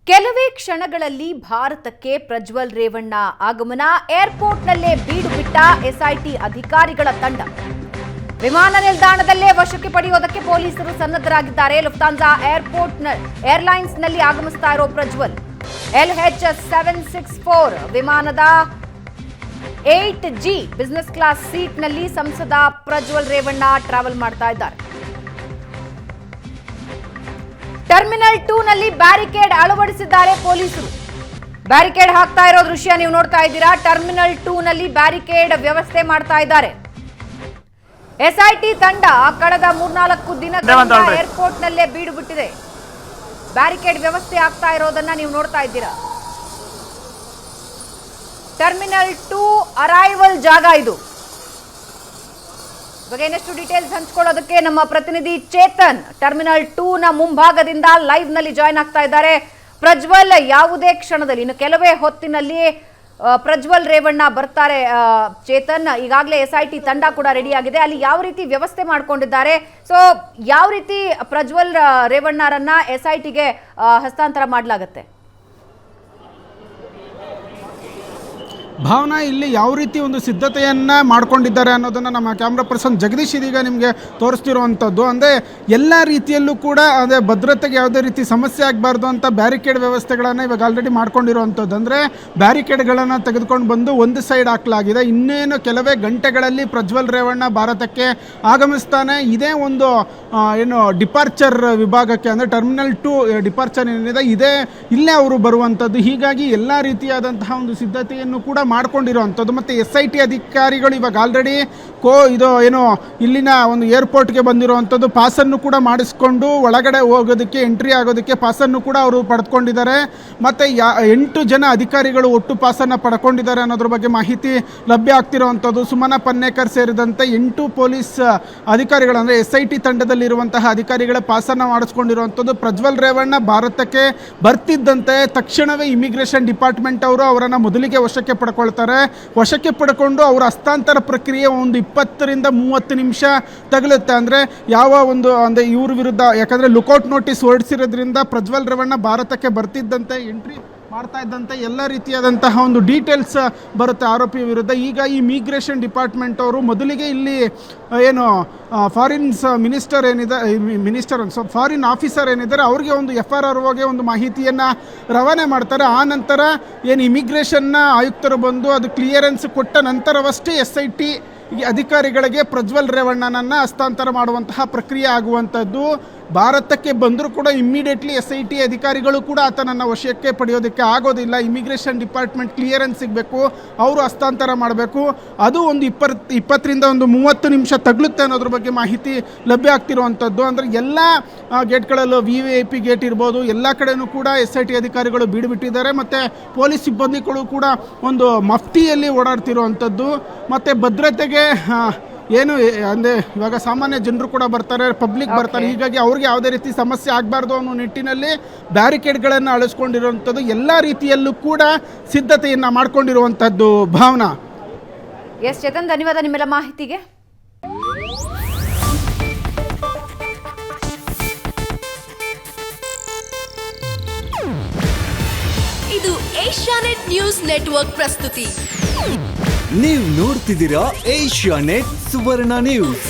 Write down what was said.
ಕೆಲವೇ ಕ್ಷಣಗಳಲ್ಲಿ ಭಾರತಕ್ಕೆ ಪ್ರಜ್ವಲ್ ರೇವಣ್ಣ ಆಗಮನ. ಏರ್ಪೋರ್ಟ್ನಲ್ಲೇ ಬೀಡು ಬಿಟ್ಟ ಎಸ್ಐಟಿ ಅಧಿಕಾರಿಗಳ ತಂಡ. ವಿಮಾನ ನಿಲ್ದಾಣದಲ್ಲೇ ವಶಕ್ಕೆ ಪಡೆಯೋದಕ್ಕೆ ಪೊಲೀಸರು ಸನ್ನದ್ಧರಾಗಿದ್ದಾರೆ. ಲುಫ್ತಾನ್ಸಾ ಏರ್ಲೈನ್ಸ್ನಲ್ಲಿ ಆಗಮಿಸ್ತಾ ಇರೋ ಪ್ರಜ್ವಲ್ LH764 ವಿಮಾನದ 8G ಬಿಸಿನೆಸ್ ಕ್ಲಾಸ್ ಸೀಟ್ನಲ್ಲಿ ಸಂಸದ ಪ್ರಜ್ವಲ್ ರೇವಣ್ಣ ಟ್ರಾವೆಲ್ ಮಾಡ್ತಾ ಇದ್ದಾರೆ. ಟರ್ಮಿನಲ್ 2 ನಲ್ಲಿ ಬ್ಯಾರಿಕೇಡ್ ಅಳವಡಿಸಿದ್ದಾರೆ ಪೊಲೀಸರು. ಬ್ಯಾರಿಕೇಡ್ ಹಾಕ್ತಾ ಇರೋ ದೃಶ್ಯ ನೀವು ನೋಡ್ತಾ ಇದ್ದೀರಾ. ಟರ್ಮಿನಲ್ 2 ನಲ್ಲಿ ಬ್ಯಾರಿಕೇಡ್ ವ್ಯವಸ್ಥೆ ಮಾಡ್ತಾ ಇದ್ದಾರೆ. ಎಸ್ಐಟಿ ತಂಡ ಕಳೆದ 3-4 ದಿನಗಳಿಂದ ಏರ್ಪೋರ್ಟ್ ನಲ್ಲೇ ಬೀಡು ಬಿಟ್ಟಿದೆ. ಬ್ಯಾರಿಕೇಡ್ ವ್ಯವಸ್ಥೆ ಆಗ್ತಾ ಇರೋದನ್ನ ನೀವು ನೋಡ್ತಾ ಇದ್ದೀರಾ. ಟರ್ಮಿನಲ್ 2 ಅರೈವಲ್ ಜಾಗ ಇದು. ಇವಾಗ ಇನ್ನಷ್ಟು ಡೀಟೇಲ್ಸ್ ಹಂಚ್ಕೊಳ್ಳೋದಕ್ಕೆ ನಮ್ಮ ಪ್ರತಿನಿಧಿ ಚೇತನ್ ಟರ್ಮಿನಲ್ 2 ನ ಮುಂಭಾಗದಿಂದ ಲೈವ್ ನಲ್ಲಿ ಜಾಯ್ನ್ ಆಗ್ತಾ ಇದ್ದಾರೆ. ಪ್ರಜ್ವಲ್ ಯಾವುದೇ ಕ್ಷಣದಲ್ಲಿ ಇನ್ನು ಕೆಲವೇ ಹೊತ್ತಿನಲ್ಲಿ ಪ್ರಜ್ವಲ್ ರೇವಣ್ಣ ಬರ್ತಾರೆ. ಚೇತನ್, ಈಗಾಗಲೇ ಎಸ್ಐಟಿ ತಂಡ ಕೂಡ ರೆಡಿ ಆಗಿದೆ. ಅಲ್ಲಿ ಯಾವ ರೀತಿ ವ್ಯವಸ್ಥೆ ಮಾಡ್ಕೊಂಡಿದ್ದಾರೆ? ಸೊ ಯಾವ ರೀತಿ ಪ್ರಜ್ವಲ್ ರೇವಣ್ಣರನ್ನ ಎಸ್ಐಟಿಗೆ ಹಸ್ತಾಂತರ ಮಾಡಲಾಗುತ್ತೆ? ಭಾವನಾ, ಇಲ್ಲಿ ಯಾವ ರೀತಿ ಒಂದು ಸಿದ್ಧತೆಯನ್ನು ಮಾಡ್ಕೊಂಡಿದ್ದಾರೆ ಅನ್ನೋದನ್ನು ನಮ್ಮ ಕ್ಯಾಮ್ರಾ ಪರ್ಸನ್ ಜಗದೀಶ್ ಇದೀಗ ನಿಮಗೆ ತೋರಿಸ್ತಿರುವಂಥದ್ದು. ಅಂದರೆ ಎಲ್ಲ ರೀತಿಯಲ್ಲೂ ಕೂಡ ಅದೇ ಭದ್ರತೆಗೆ ಯಾವುದೇ ರೀತಿ ಸಮಸ್ಯೆ ಆಗಬಾರ್ದು ಅಂತ ಬ್ಯಾರಿಕೇಡ್ ವ್ಯವಸ್ಥೆಗಳನ್ನು ಇವಾಗ ಆಲ್ರೆಡಿ ಮಾಡ್ಕೊಂಡಿರುವಂಥದ್ದು. ಅಂದರೆ ಬ್ಯಾರಿಕೇಡ್ಗಳನ್ನು ತೆಗೆದುಕೊಂಡು ಬಂದು ಒಂದು ಸೈಡ್ ಹಾಕಲಾಗಿದೆ. ಇನ್ನೇನು ಕೆಲವೇ ಗಂಟೆಗಳಲ್ಲಿ ಪ್ರಜ್ವಲ್ ರೇವಣ್ಣ ಭಾರತಕ್ಕೆ ಆಗಮಿಸ್ತಾನೆ. ಇದೇ ಒಂದು ಏನು ಡಿಪಾರ್ಚರ್ ವಿಭಾಗಕ್ಕೆ, ಅಂದರೆ ಟರ್ಮಿನಲ್ 2 ಡಿಪಾರ್ಚರ್ ಏನಿದೆ ಇಲ್ಲೇ ಅವರು ಬರುವಂಥದ್ದು. ಹೀಗಾಗಿ ಎಲ್ಲ ರೀತಿಯಾದಂತಹ ಒಂದು ಸಿದ್ಧತೆಯನ್ನು ಕೂಡ ಮಾಡ್ಕೊಂಡಿರುವಂಥದ್ದು. ಮತ್ತು SIT ಅಧಿಕಾರಿಗಳು ಇವಾಗ ಆಲ್ರೆಡಿ ಇಲ್ಲಿನ ಒಂದು ಏರ್ಪೋರ್ಟ್ಗೆ ಬಂದಿರುವಂಥದ್ದು. ಪಾಸನ್ನು ಕೂಡ ಮಾಡಿಸ್ಕೊಂಡು ಒಳಗಡೆ ಹೋಗೋದಕ್ಕೆ, ಎಂಟ್ರಿ ಆಗೋದಕ್ಕೆ ಪಾಸನ್ನು ಕೂಡ ಅವರು ಪಡೆದುಕೊಂಡಿದ್ದಾರೆ. ಮತ್ತು 8 ಜನ ಅಧಿಕಾರಿಗಳು ಒಟ್ಟು ಪಾಸನ್ನು ಪಡ್ಕೊಂಡಿದ್ದಾರೆ ಅನ್ನೋದ್ರ ಬಗ್ಗೆ ಮಾಹಿತಿ ಲಭ್ಯ ಆಗ್ತಿರುವಂಥದ್ದು. ಸುಮನ ಪನ್ನೇಕರ್ ಸೇರಿದಂತೆ 8 ಪೊಲೀಸ್ ಅಧಿಕಾರಿಗಳು, ಅಂದರೆ SIT ತಂಡದಲ್ಲಿರುವಂತಹ ಅಧಿಕಾರಿಗಳ ಪಾಸನ್ನು ಮಾಡಿಸ್ಕೊಂಡಿರುವಂಥದ್ದು. ಪ್ರಜ್ವಲ್ ರೇವಣ್ಣ ಭಾರತಕ್ಕೆ ಬರ್ತಿದ್ದಂತೆ ತಕ್ಷಣವೇ ಇಮಿಗ್ರೇಷನ್ ಡಿಪಾರ್ಟ್ಮೆಂಟ್ ಅವರು ಅವರನ್ನು ಮೊದಲಿಗೆ ವಶಕ್ಕೆ ಪಡ್ಕೊಳ್ತಾರೆ. ವಶಕ್ಕೆ ಪಡ್ಕೊಂಡು ಅವರ ಹಸ್ತಾಂತರ ಪ್ರಕ್ರಿಯೆ ಒಂದು 20ರಿಂದ 30 ನಿಮಿಷ ತಗಲುತ್ತೆ. ಅಂದರೆ ಇವ್ರ ವಿರುದ್ಧ, ಯಾಕಂದರೆ ಲುಕೌಟ್ ನೋಟಿಸ್ ಹೊರಡಿಸಿರೋದ್ರಿಂದ ಪ್ರಜ್ವಲ್ ರೇವಣ್ಣ ಭಾರತಕ್ಕೆ ಬರ್ತಿದ್ದಂತೆ ಎಂಟ್ರಿ ಮಾಡ್ತಾ ಇದ್ದಂತೆ ಎಲ್ಲ ರೀತಿಯಾದಂತಹ ಒಂದು ಡೀಟೇಲ್ಸ್ ಬರುತ್ತೆ ಆರೋಪಿ ವಿರುದ್ಧ. ಈಗ ಈ ಇಮಿಗ್ರೇಷನ್ ಡಿಪಾರ್ಟ್ಮೆಂಟ್ ಅವರು ಮೊದಲಿಗೆ ಇಲ್ಲಿ ಫಾರಿನ್ಸ್ ಫಾರಿನ್ ಆಫೀಸರ್ ಏನಿದ್ದಾರೆ ಅವ್ರಿಗೆ ಒಂದು FRR ಒಂದು ಮಾಹಿತಿಯನ್ನು ರವಾನೆ ಮಾಡ್ತಾರೆ. ಆ ನಂತರ ಏನು ಇಮಿಗ್ರೇಷನ್ನ ಆಯುಕ್ತರು ಬಂದು ಅದು ಕ್ಲಿಯರೆನ್ಸ್ ಕೊಟ್ಟ ನಂತರವಷ್ಟೇ SIT ಅಧಿಕಾರಿಗಳಿಗೆ ಪ್ರಜ್ವಲ್ ರೇವಣ್ಣನನ್ನು ಹಸ್ತಾಂತರ ಮಾಡುವಂತಹ ಪ್ರಕ್ರಿಯೆ ಆಗುವಂಥದ್ದು. ಭಾರತಕ್ಕೆ ಬಂದರೂ ಕೂಡ ಇಮ್ಮಿಡಿಯೇಟ್ಲಿ SIT ಅಧಿಕಾರಿಗಳು ಕೂಡ ಆತನನ್ನು ವಶಕ್ಕೆ ಪಡೆಯೋದಕ್ಕೆ ಆಗೋದಿಲ್ಲ. ಇಮಿಗ್ರೇಷನ್ ಡಿಪಾರ್ಟ್ಮೆಂಟ್ ಕ್ಲಿಯರೆನ್ಸ್ ಸಿಗಬೇಕು, ಅವರು ಹಸ್ತಾಂತರ ಮಾಡಬೇಕು. ಅದು ಒಂದು 20ರಿಂದ 30 ನಿಮಿಷ ತಗಲುತ್ತೆ ಅನ್ನೋದ್ರ ಬಗ್ಗೆ ಮಾಹಿತಿ ಲಭ್ಯ ಆಗ್ತಿರುವಂಥದ್ದು. ಅಂದರೆ ಎಲ್ಲ ಗೇಟ್ಗಳಲ್ಲೂ VIP ಗೇಟ್ ಇರ್ಬೋದು, ಎಲ್ಲ ಕಡೆಯೂ ಕೂಡ SIT ಅಧಿಕಾರಿಗಳು ಬೀಡುಬಿಟ್ಟಿದ್ದಾರೆ. ಮತ್ತು ಪೊಲೀಸ್ ಸಿಬ್ಬಂದಿಗಳು ಕೂಡ ಒಂದು ಮಫ್ತಿಯಲ್ಲಿ ಓಡಾಡ್ತಿರುವಂಥದ್ದು. ಮತ್ತು ಭದ್ರತೆಗೆ ಅಂದರೆ ಇವಾಗ ಸಾಮಾನ್ಯ ಜನರು ಕೂಡ ಬರ್ತಾರೆ, ಪಬ್ಲಿಕ್ ಬರ್ತಾರೆ. ಹೀಗಾಗಿ ಅವ್ರಿಗೆ ಯಾವುದೇ ರೀತಿ ಸಮಸ್ಯೆ ಆಗಬಾರ್ದು ಅನ್ನೋ ನಿಟ್ಟಿನಲ್ಲಿ ಬ್ಯಾರಿಕೇಡ್ಗಳನ್ನು ಅಳಿಸ್ಕೊಂಡಿರುವಂಥದ್ದು. ಎಲ್ಲ ರೀತಿಯಲ್ಲೂ ಕೂಡ ಸಿದ್ಧತೆಯನ್ನು ಮಾಡ್ಕೊಂಡಿರುವಂಥದ್ದು. ಭಾವನಾ. ಎಸ್ ಚೇತನ್, ಧನ್ಯವಾದ ನಿಮ್ಮೆಲ್ಲ ಮಾಹಿತಿಗೆ. ಇದು ಏಷ್ಯಾನೆಟ್ ನ್ಯೂಸ್ ನೆಟ್ವರ್ಕ್ ಪ್ರಸ್ತುತಿ. ನೀವು ನೋಡ್ತಿದ್ದೀರಾ ಏಷ್ಯಾನೆಟ್ ಸುವರ್ಣ ನ್ಯೂಸ್.